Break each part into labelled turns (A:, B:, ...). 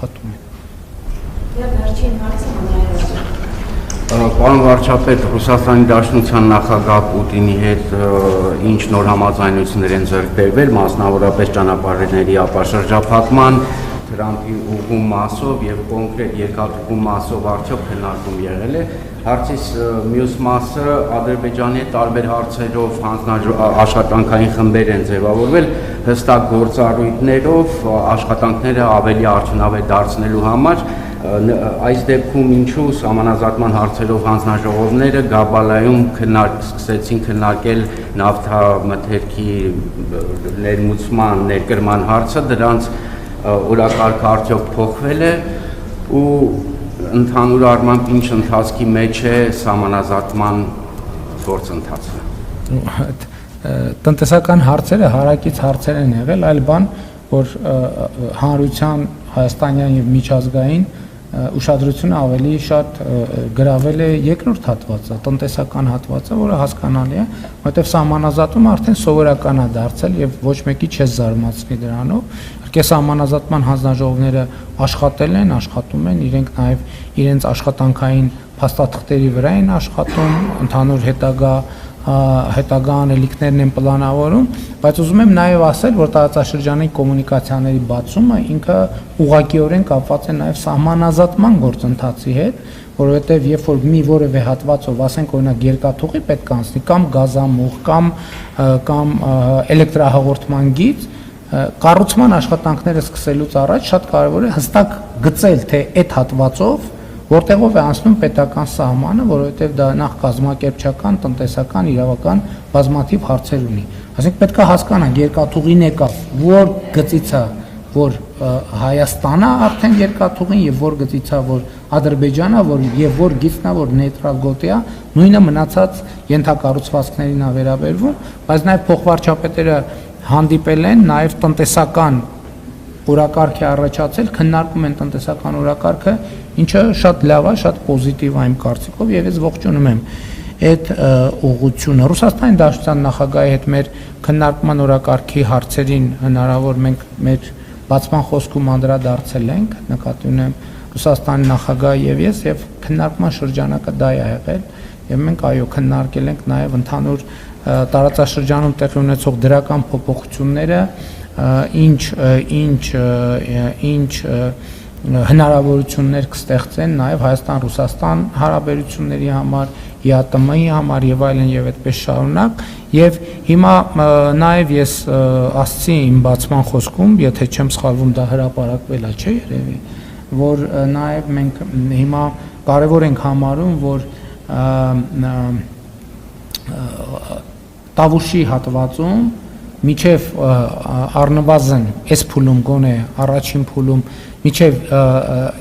A: խտում են։
B: Պարոն վարչապետ, Ռուսաստանի Դաշնության նախագահ Պուտինի հետ ինչ նոր համաձայնություններ են ձեռք բերվել, մասնավորապես ճանապարհների ապաշրջափակման, Թրամփի ուղղում մասով եւ կոնկրետ երկաթուղու մասով արդյոք քննարկում եղել է։ Հարցիս մյուս մասը Ադրբեջանի հետ տարբեր հարցերով աշխատանքային խմբեր են ձևավորվել հստակ գործառույթներով աշխատանքները ավելի արդյունավետ դարձնելու համար։ Այս դեպքում ինչու սահմանազատման հարցերով հանձնաժողովները Գաբալայում սկսեցին քննարկել նավթամթերքի ներմուծման, ներկրման հարցը, դրանց օրակարգը արդյոք փոխվել է ու ընդհանուր առմամբ ինչ ընթացքի մեջ է սահմանազատման գործընթացը։
A: Տնտեսական հարցերը հարակից հարցեր են եղել, այլ բան, որ հանրության հայաստանյան եւ միջազգային ուշադրությունը ավելի շատ գրավել է երկրորդ հատվածը, տնտեսական հատվածը, որը հասկանալի է, որովհետև սահմանազատումը արդեն սովորական է դարձել եւ ոչ մեկի չես զարմացնի դրանով։ Իհարկե սահմանազատման հանձնաժողովները աշխատել են, աշխատում են, իրենք նաեւ իրենց աշխատանքային փաստաթղթերի վրա են աշխատում, ընդհանուր հետագա անելիքներն են պլանավորում, բայց ուզում եմ նաև ասել, որ տարածաշրջանային կոմունիկացիաների բացումը ինքը ուղղակիորեն կապված է նաև սահմանազատման գործընթացի հետ, որովհետև երբ որ մի որևէ հատվածով, ասենք օրինակ երկաթուղի պետք է անցնի կամ գազամուղ կամ էլեկտրահաղորդման գիծ, կառուցման աշխատանքները սկսելուց առաջ շատ կարևոր է հստակ գծել, թե այդ հատվածով որտեղով է անցնում պետական սահմանը, որովհետև դա նախ կազմակերպչական, տնտեսական, իրավական բազմաթիվ հարցեր ունի։ Այսինքն պետք է հասկանանք երկաթուղին եկավ, որ գծից է, որ Հայաստանը արդեն երկաթուղին եւ որ գծից է, որ Ադրբեջանը, եւ որ գիծն է, որ նեյտրալ գոտի է, նույնը մնացած ենթակառուցվածքներին է վերաբերվում, բայց նաեւ փոխվարչապետերը հանդիպել են, նաեւ տնտեսական օրակարգ է առաջացել, քննարկում են տնտեսական օրակարգը, ինչը շատ լավ է, շատ պոզիտիվ է իմ կարծիքով եւ ես ողջունում եմ այդ ուղղությունը։ Ռուսաստանի Դաշնության նախագահի հետ մեր քննարկման օրակարգի հարցերին հնարավոր մենք մեր բացման խոսքում անդրադարձել ենք, նկատի ունեմ Ռուսաստանի նախագահը եւ քննարկման շրջանակը դա է եղել եւ մենք այո քննարկել ենք նաեւ ընդհանուր տարածաշրջանում տեղի ունեցող դրական փոփոխությունները, ինչ հնարավորություններ կստեղծեն նաև Հայաստան-Ռուսաստան հարաբերությունների համար, ԵԱՏՄ-ի համար եւ այլն եւ այդպես շարունակ եւ հիմա նաև ես ասացի իմ բացման խոսքում, եթե չեմ սխալվում դա հրապարակվել է, չէ՞ երևի, որ նաև մենք հիմա կարևոր ենք համարում, որ Տավուշի հատվածում միջև առնվազն այս փուլում գոնե առաջին փուլում միջև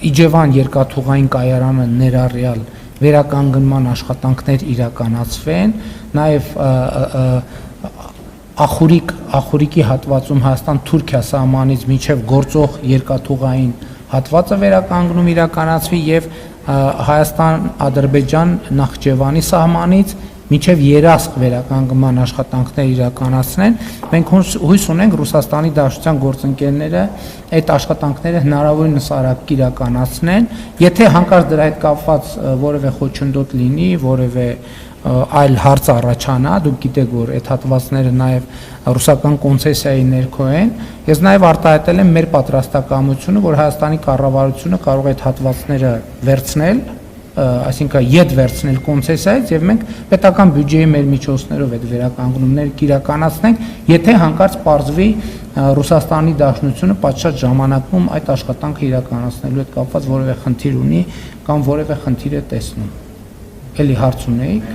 A: Իջևան երկաթուղային կայարանը ներառյալ վերականգնման աշխատանքներ իրականացվեն, նաև Ախուրիկի հատվածում Հայաստան-Թուրքիա սահմանից միջև գործող երկաթուղային հատվածը վերականգնում իրականացվի եւ Հայաստան-Ադրբեջան Նախճեվանի սահմանից միջև երասք վերականգնման աշխատանքներ իրականացնեն, մենք հույս ունենք Ռուսաստանի Դաշնության գործընկերները այդ աշխատանքները հնարավորինս արագ իրականացնեն, եթե հանկարծ դրա հետ կապված որևէ խոչընդոտ լինի, որևէ այլ հարց առաջանա, դուք գիտեք, որ այդ հատվածները նաև ռուսական կոնցեսիայի ներքո են, ես նաև արտահայտել եմ մեր պատրաստակամությունը, որ Հայաստանի կառավարությունը կարող է այդ հատվածները վերցնել, այսինքն յետ վերցնել կոնցեսիայից եւ մենք պետական բյուջեի մեր միջոցներով այդ վերականգնումները կիրականացնենք, եթե հանկարծ պարզվի Ռուսաստանի Դաշնությունը պատշաճ ժամանակում այդ աշխատանքը իրականացնելու հետ կապված որևէ խնդիր ունի կամ որևէ խնդիր է տեսնում։ Էլի հարց ունեիք։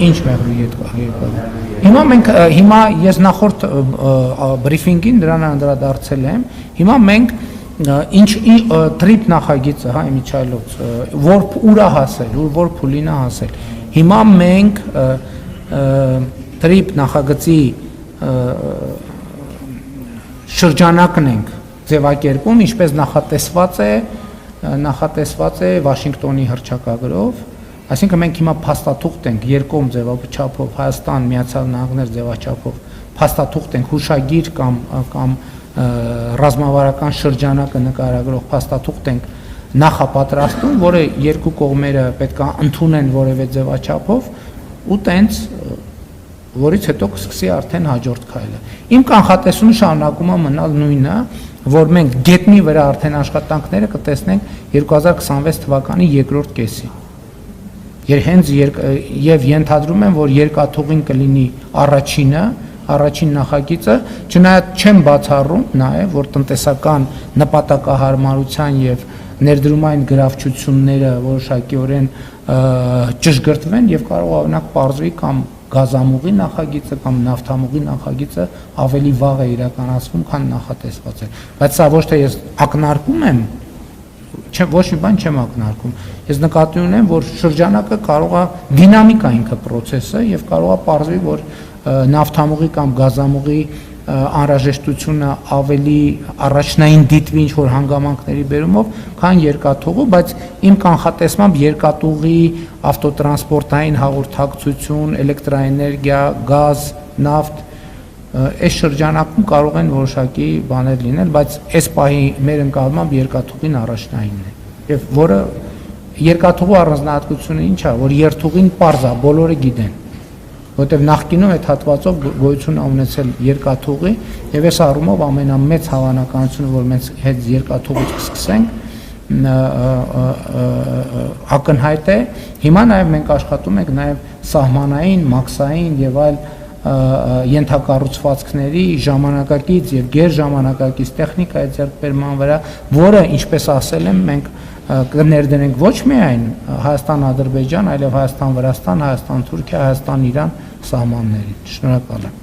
A: Ինչ մեղրու եկավ։ Հիմա ես նախորդ բրիֆինգին դրան անդրադարձել եմ։ Հիմա մենք ինչ տրիպ նախագիծը, հա, Միչայլոց, որ ուրա հասել, որ փուլինա հասել։ Հիմա մենք տրիպ նախագծի շրջանակն ենք ձևակերպում, ինչպես նախատեսված է Վաշինգտոնի հռչակագրով, այսինքն մենք հիմա փաստաթուղթ ենք երկկողմ ձևաչափով Հայաստան, Միացյալ Նահանգներ ձևաչափով փաստաթուղթ ենք, հուշագիր կամ ռազմավարական շրջանակը նկարագրող փաստաթուղթ ենք նախապատրաստում, որը երկու կողմերը պետք է ընդունեն որևէ ձևաչափով ու տենց որից հետո կսկսի արդեն հաջորդ քայլը։ Իմ կանխատեսումը շարունակում է մնալ նույնը, որ մենք գետնի վրա արդեն աշխատանքները կտեսնենք 2026 թվականի երկրորդ կեսին։ Եվ ենթադրում եմ, որ երկաթուղին կլինի առաջին նախագիծը, չնայած չեմ բացառում նաև, որ տնտեսական նպատակահարմարության եւ ներդրումային գրավչությունները որոշակիորեն ճշգրտվեն եւ կարող օրինակ պարզվի կամ գազամուղի նախագիծը կամ նավթամուղի նախագիծը ավելի վաղ է իրականացվում, քան նախատեսված է։ Բայց սա ոչ թե ես ակնարկում եմ, ոչ մի բան չեմ ակնարկում։ Ես նկատի ունեմ, որ շրջանակը կարող է դինամիկա ինքը process-ը եւ կարող է պարզվի, որ նավթամուղի կամ գազամուղի անհրաժեշտությունը ավելի առաջնային դիտվի ինչ որ հանգամանքների բերումով, քան երկաթուղու, բայց իմ կանխատեսմամբ երկաթուղի ավտոտրանսպորտային հաղորդակցություն, էլեկտրաէներգիա, գազ, նավթ այս շրջանակում կարող են որոշակի բաներ լինել, բայց այս պահի մեր ընկալմամբ երկաթուղին առաջնայինն է։ Եվ որը երկաթուղու առանձնահատկությունը ինչ է, որ երթուղին պարզ է, բոլորը գիտեն։ Որտեւ նախկինում այդ հատվածով գոյություն ունեցել երկաթուղի եւ այս առումով ամենամեծ հավանականությունը, որ մենք հետ երկաթուղից կսկսենք, ակնհայտ է։ Հիմա նաեւ մենք աշխատում ենք նաեւ սահմանային, մաքսային եւ այլ ենթակառուցվածքների ժամանակակից եւ գերժամանակակից տեխնիկայի ձեռքբերման վրա, որը ինչպես ասել եմ, մենք կներդնենք ոչ միայն Հայաստան-Ադրբեջան, այլև Հայաստան-Վրաստան, Հայաստան-Թուրքիա, Հայաստան-Իրան սահմաններին։ Շնորհակալ եմ։